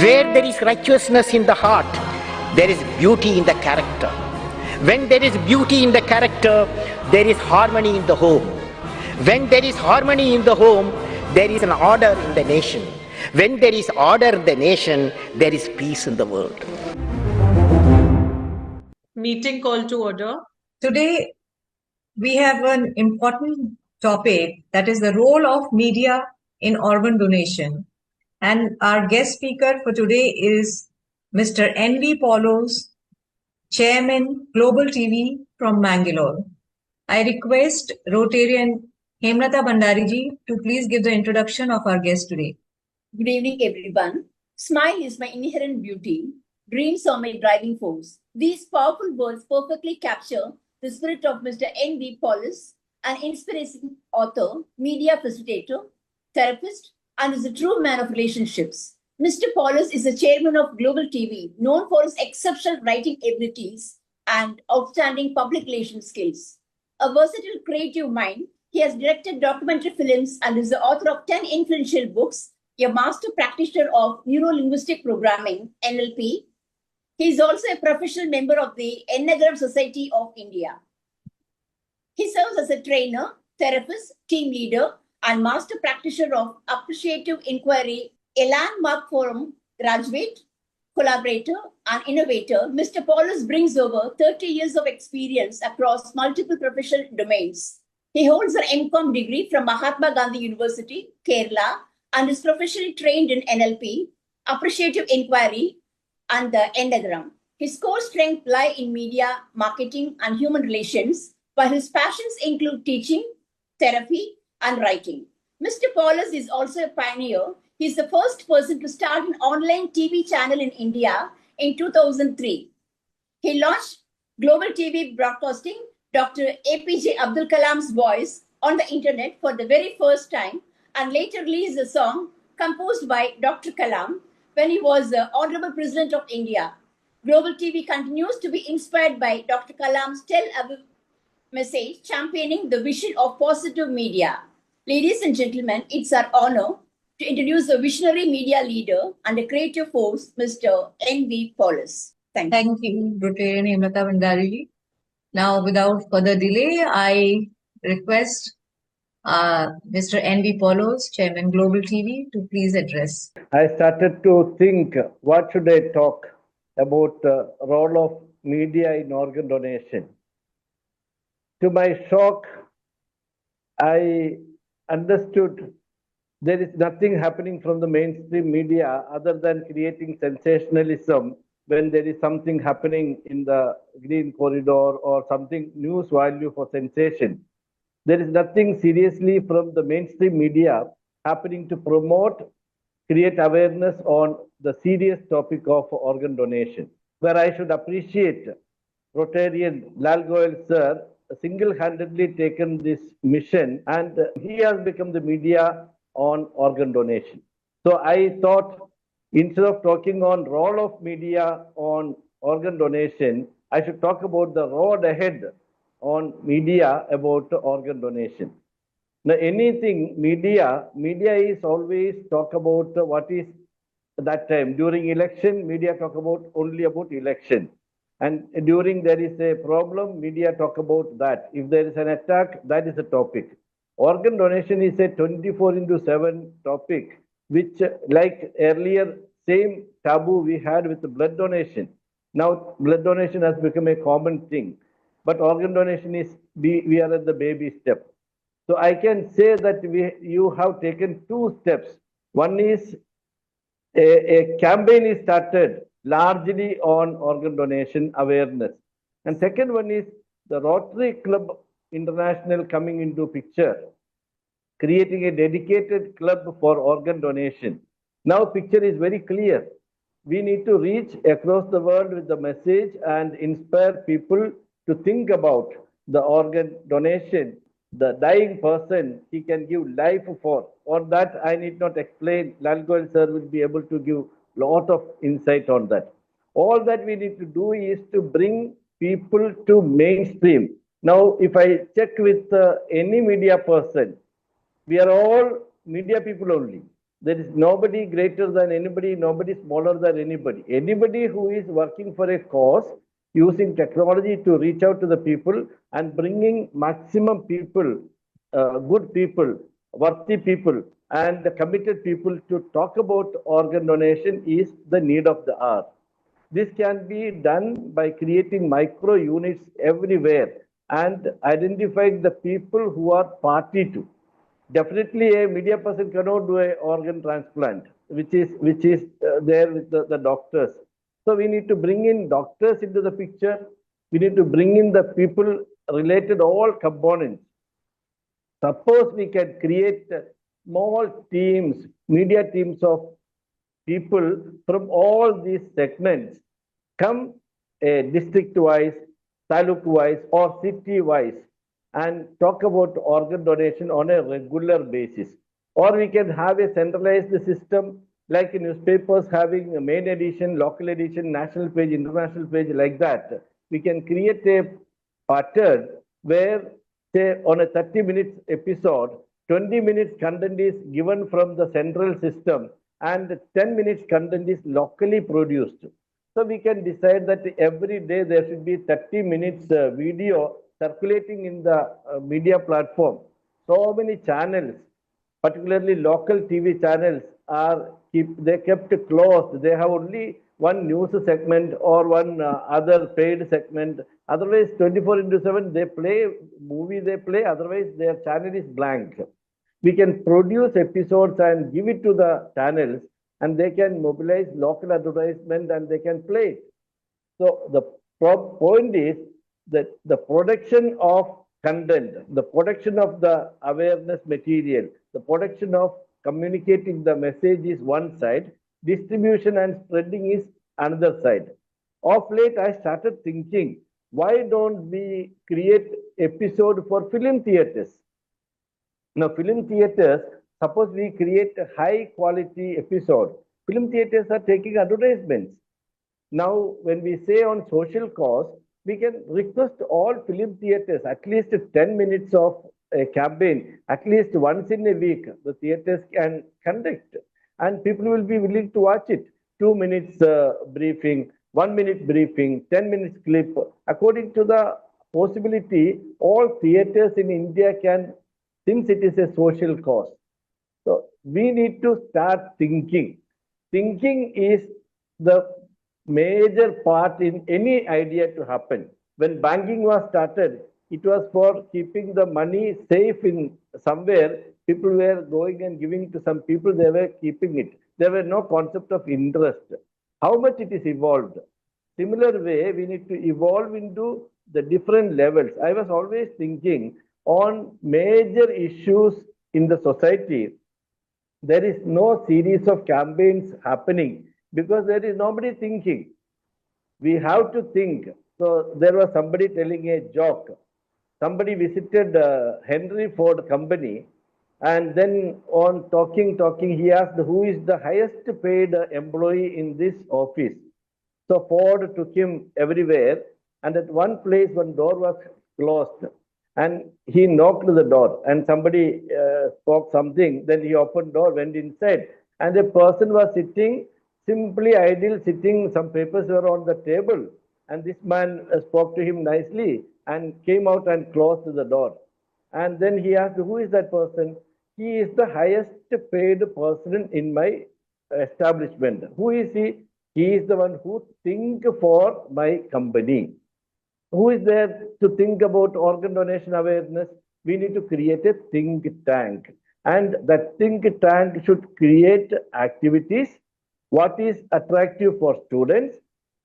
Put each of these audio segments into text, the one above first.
Where there is righteousness in the heart, there is beauty in the character. When there is beauty in the character, there is harmony in the home. When there is harmony in the home, there is an order in the nation. When there is order in the nation, there is peace in the world. Meeting call to order. Today, we have an important topic, that is the role of media in organ donation. And our guest speaker for today is Mr. N.V. Paulose, Chairman, Global TV from Mangalore. I request Rtn Hemalatha Bhandari ji to please give the introduction of our guest today. Good evening, everyone. Smile is my inherent beauty. Dreams are my driving force. These powerful words perfectly capture the spirit of Mr. N.V. Paulose, an inspiring author, media facilitator, therapist, and is a true man of relationships. Mr. Paulose is the chairman of Global TV, known for his exceptional writing abilities and outstanding public relations skills. A versatile creative mind, he has directed documentary films and is the author of 10 influential books, a master practitioner of neuro-linguistic programming, NLP. He is also a professional member of the Enneagram Society of India. He serves as a trainer, therapist, team leader, and master practitioner of appreciative inquiry, a landmark forum graduate, collaborator, and innovator. Mr. Paulose brings over 30 years of experience across multiple professional domains. He holds an MCom degree from Mahatma Gandhi University, Kerala, and is professionally trained in NLP, appreciative inquiry, and the Enneagram. His core strengths lie in media, marketing, and human relations, while his passions include teaching, therapy, and writing. Mr. Paulose is also a pioneer. He is the first person to start an online TV channel in India in 2003. He launched Global TV broadcasting Dr. APJ Abdul Kalam's voice on the internet for the very first time, and later released a song composed by Dr. Kalam when he was the Honorable President of India. Global TV continues to be inspired by Dr. Kalam's Tel Aviv message, championing the vision of positive media. Ladies and gentlemen, it's our honor to introduce a visionary media leader and a creative force, Mr. N.V. Paulose. Thank you. Thank you, Rtn Hemalatha Bhandari ji. Now, without further delay, I request Mr. N.V. Paulose, Chairman Global TV, to please address. I started to think, what should I talk about the role of media in organ donation. To my shock, I understood there is nothing happening from the mainstream media other than creating sensationalism when there is something happening in the green corridor or something news value for sensation. There is nothing seriously from the mainstream media happening to promote, create awareness on the serious topic of organ donation, where I should appreciate Rotarian Lal Goyal sir single-handedly taken this mission, and he has become the media on organ donation. So I thought, instead of talking on role of media on organ donation, I should talk about the road ahead on media about organ donation. Now, anything media is always talk about what is that time. During election, media talk about only about election. And during there is a problem, media talk about that. If there is an attack, that is a topic. Organ donation is a 24/7 topic, which like earlier, same taboo we had with the blood donation. Now, blood donation has become a common thing. But organ donation is, we are at the baby step. So I can say that you have taken two steps. One is a campaign is started largely on organ donation awareness. And second one is the Rotary Club International coming into picture, creating a dedicated club for organ donation. Now picture is very clear. We need to reach across the world with the message and inspire people to think about the organ donation. The dying person, he can give life for. Or that I need not explain. Lal Goyal sir will be able to give lot of insight on that. All that we need to do is to bring people to mainstream. Now, if I check with any media person, we are all media people only. There is nobody greater than anybody, nobody smaller than anybody. Anybody who is working for a cause, using technology to reach out to the people and bringing maximum people, good people, worthy people, and committed people to talk about organ donation is the need of the hour. This can be done by creating micro units everywhere and identifying the people who are party to. Definitely, a media person cannot do an organ transplant, which is there with the doctors. So we need to bring in doctors into the picture. We need to bring in the people related all components. Suppose we can create small teams, media teams of people from all these segments, come district-wise, taluk-wise, or city-wise, and talk about organ donation on a regular basis. Or we can have a centralized system like newspapers having a main edition, local edition, national page, international page, like that. We can create a pattern where, say, on a 30 minutes episode, 20 minutes content is given from the central system and 10 minutes content is locally produced. So we can decide that every day there should be 30 minutes video circulating in the media platform. So many channels, particularly local TV channels, they kept closed. They have only one news segment or one other paid segment. Otherwise, 24/7 they play movie. They play. Otherwise, their channel is blank. We can produce episodes and give it to the channels, and they can mobilize local advertisement and they can play it. So the point is that the production of content, the production of the awareness material, the production of communicating the message is one side, distribution and spreading is another side. Of late, I started thinking, why don't we create episode for film theaters? Now, film theaters, suppose we create a high quality episode, film theaters are taking advertisements. Now, when we say on social cause, we can request all film theaters at least 10 minutes of a campaign, at least once in a week, the theaters can conduct, and people will be willing to watch it. 2 minutes briefing, 1 minute briefing, 10 minutes clip. According to the possibility, all theaters in India can, since it is a social cause. So we need to start thinking. Thinking is the major part in any idea to happen. When banking was started, it was for keeping the money safe in somewhere. People were going and giving to some people, they were keeping it. There were no concept of interest. How much it is evolved. Similar way, we need to evolve into the different levels. I was always thinking on major issues in the society, there is no series of campaigns happening because there is nobody thinking. We have to think. So there was somebody telling a joke. Somebody visited Henry Ford company, and then on talking, he asked who is the highest paid employee in this office. So Ford took him everywhere, and at one place, one door was closed, and he knocked the door, and somebody spoke something. Then he opened door, went inside, and a person was sitting, simply idle, sitting. Some papers were on the table, and this man spoke to him nicely and came out and closed the door. And then he asked, who is that person? He is the highest paid person in my establishment. Who is he? He is the one who thinks for my company. Who is there to think about organ donation awareness? We need to create a think tank. And that think tank should create activities. What is attractive for students?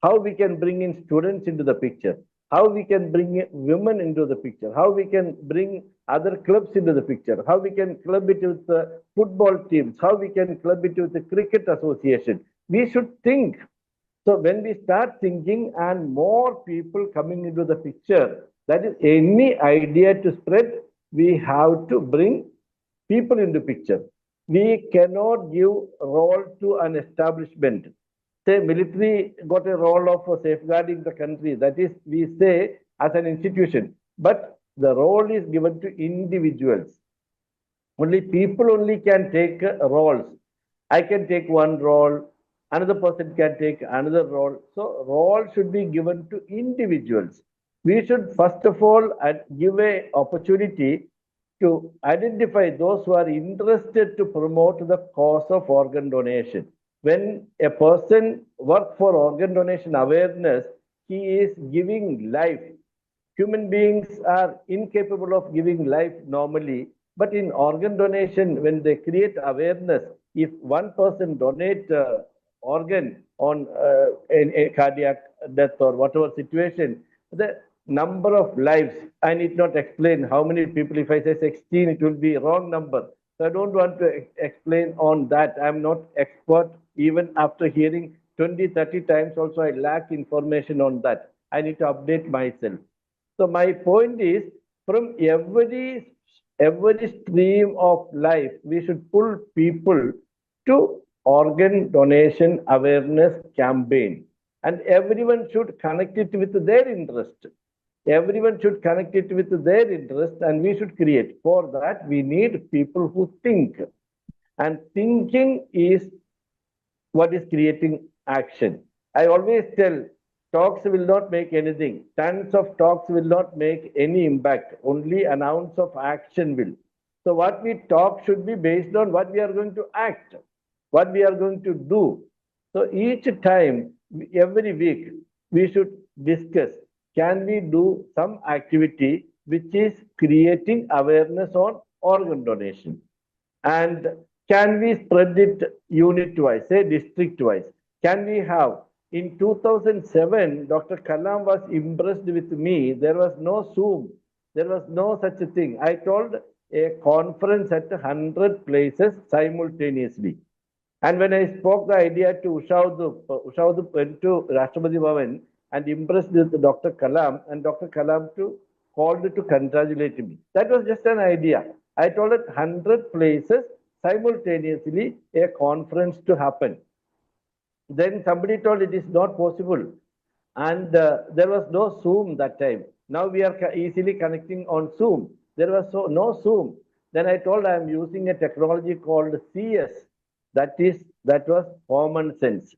How we can bring in students into the picture? How we can bring women into the picture? How we can bring other clubs into the picture? How we can club it with the football teams? How we can club it with the cricket association? We should think. So when we start thinking and more people coming into the picture, that is any idea to spread, we have to bring people into picture. We cannot give role to an establishment. Say military got a role of safeguarding the country. That is, we say as an institution. But the role is given to individuals. Only people only can take roles. I can take one role, another person can take another role. So role should be given to individuals. We should first of all give a opportunity to identify those who are interested to promote the cause of organ donation. When a person works for organ donation awareness, he is giving life. Human beings are incapable of giving life normally, but in organ donation, when they create awareness, if one person donate organ on a cardiac death or whatever situation, the number of lives, I need not explain how many people. If I say 16, it will be a wrong number. So I don't want to explain on that. I'm not expert. Even after hearing 20, 30 times also, I lack information on that. I need to update myself. So my point is, from every stream of life, we should pull people to organ donation awareness campaign, and everyone should connect it with their interest. Everyone should connect it with their interest, and we should create. For that, we need people who think, and thinking is what is creating action. I always tell, talks will not make anything. Tons of talks will not make any impact. Only an ounce of action will. So what we talk should be based on what we are going to act, what we are going to do. So each time, every week, we should discuss, can we do some activity which is creating awareness on organ donation? And can we spread it unit-wise, say district-wise? Can we have, in 2007, Dr. Kalam was impressed with me. There was no Zoom. There was no such a thing. I told a conference at 100 places simultaneously. And when I spoke the idea to Ushaudu went to Rashtrapati Bhavan and impressed with Dr. Kalam, and Dr. Kalam called to congratulate me. That was just an idea. I told it 100 places simultaneously a conference to happen. Then somebody told it is not possible. And there was no Zoom that time. Now we are easily connecting on Zoom. There was no Zoom. Then I told I am using a technology called CS. That was common sense.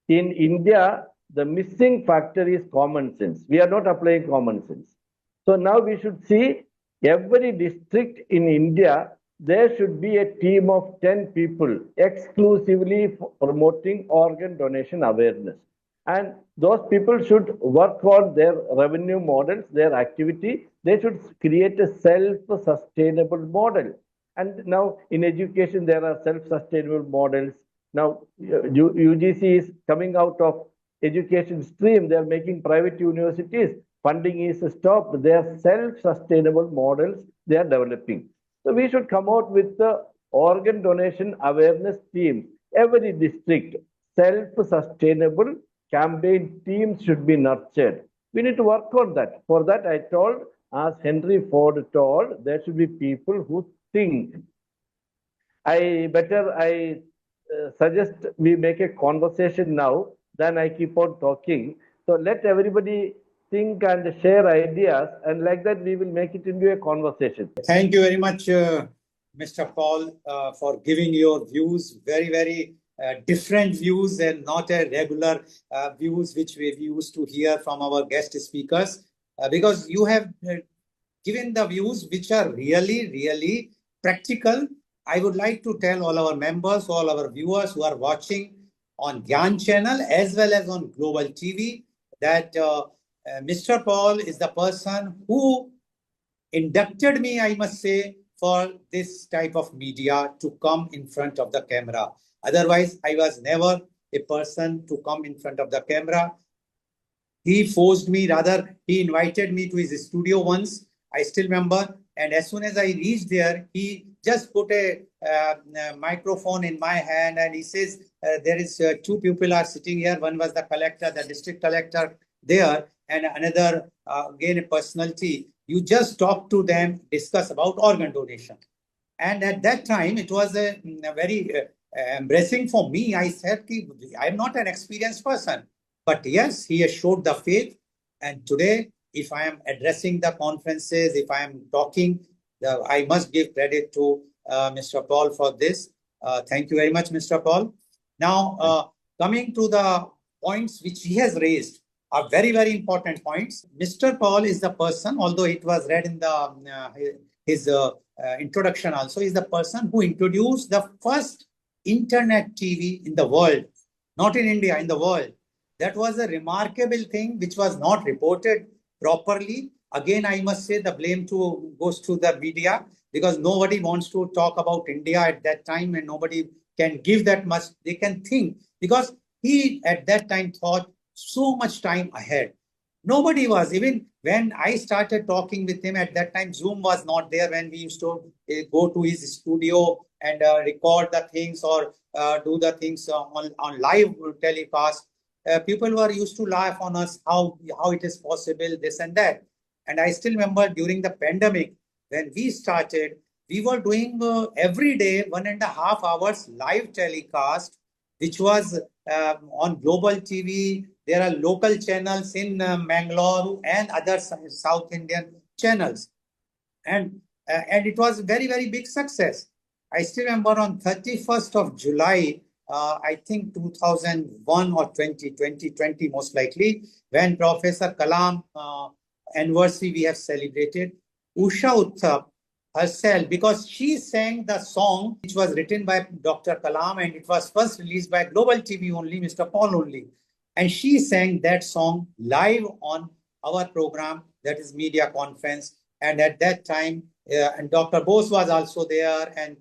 In India, the missing factor is common sense. We are not applying common sense. So now we should see every district in India, there should be a team of 10 people exclusively promoting organ donation awareness. And those people should work on their revenue models, their activity. They should create a self-sustainable model. And now in education, there are self-sustainable models. Now UGC is coming out of education stream. They are making private universities. Funding is stopped. They are self-sustainable models they are developing. So we should come out with the organ donation awareness teams. Every district, self-sustainable campaign teams should be nurtured. We need to work on that. For that, I told, as Henry Ford told, there should be people who think. I suggest we make a conversation now, then I keep on talking. So let everybody think and share ideas, and like that we will make it into a conversation. Thank you very much, Mr. Paul, for giving your views, very, very different views and not a regular views which we used to hear from our guest speakers, because you have given the views which are really, really practical. I would like to tell all our members, all our viewers who are watching on Gyan channel as well as on Global TV that Mr. Paul is the person who inducted me, I must say, for this type of media to come in front of the camera. Otherwise, I was never a person to come in front of the camera. He forced me, rather, he invited me to his studio once, I still remember. And as soon as I reached there, he just put a microphone in my hand and he says, there is two people are sitting here. One was the collector, the district collector there, and another, again, a personality. You just talk to them, discuss about organ donation. And at that time, it was a very embarrassing for me. I said, I'm not an experienced person. But yes, he has showed the faith. And today, if I am addressing the conferences, if I am talking, I must give credit to Mr. Paul for this. Thank you very much, Mr. Paul. Now, coming to the points which he has raised are very, very important points. Mr. Paul is the person, although it was read in the his introduction also, is the person who introduced the first internet TV in the world, not in India, in the world. That was a remarkable thing which was not reported properly. Again, I must say the blame goes to the media, because nobody wants to talk about India at that time, and nobody can give that much. They can think, because he at that time thought so much time ahead. Nobody was, even when I started talking with him at that time, Zoom was not there when we used to go to his studio and record the things, or do the things on live telecast. People were used to laugh on us, how it is possible, this and that. And I still remember during the pandemic, when we started, we were doing every day 1.5 hours live telecast, which was on global TV. There are local channels in Mangalore and other South Indian channels. And it was very, very big success. I still remember on 31st of July, I think 2001 or 2020 most likely, when Professor Kalam anniversary we have celebrated, Usha Uthap herself, because she sang the song which was written by Dr. Kalam, and it was first released by Global TV only, Mr. Paul only. And she sang that song live on our program, that is Media Conference. And at that time, and Dr. Bose was also there, and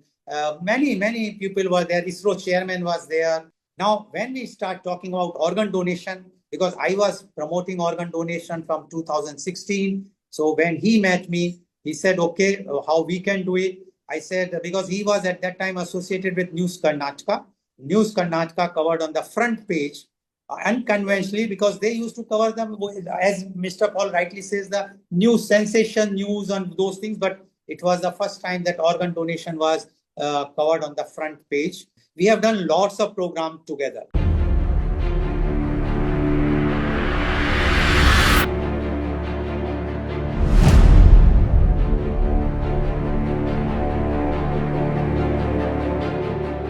many people were there. ISRO chairman was there. Now, when we start talking about organ donation, because I was promoting organ donation from 2016. So when he met me, he said, okay, how we can do it? I said, because he was at that time associated with News Karnataka. News Karnataka covered on the front page unconventionally, because they used to cover them, as Mr. Paul rightly says, the news, sensation news and those things. But it was the first time that organ donation was covered on the front page. We have done lots of programs together.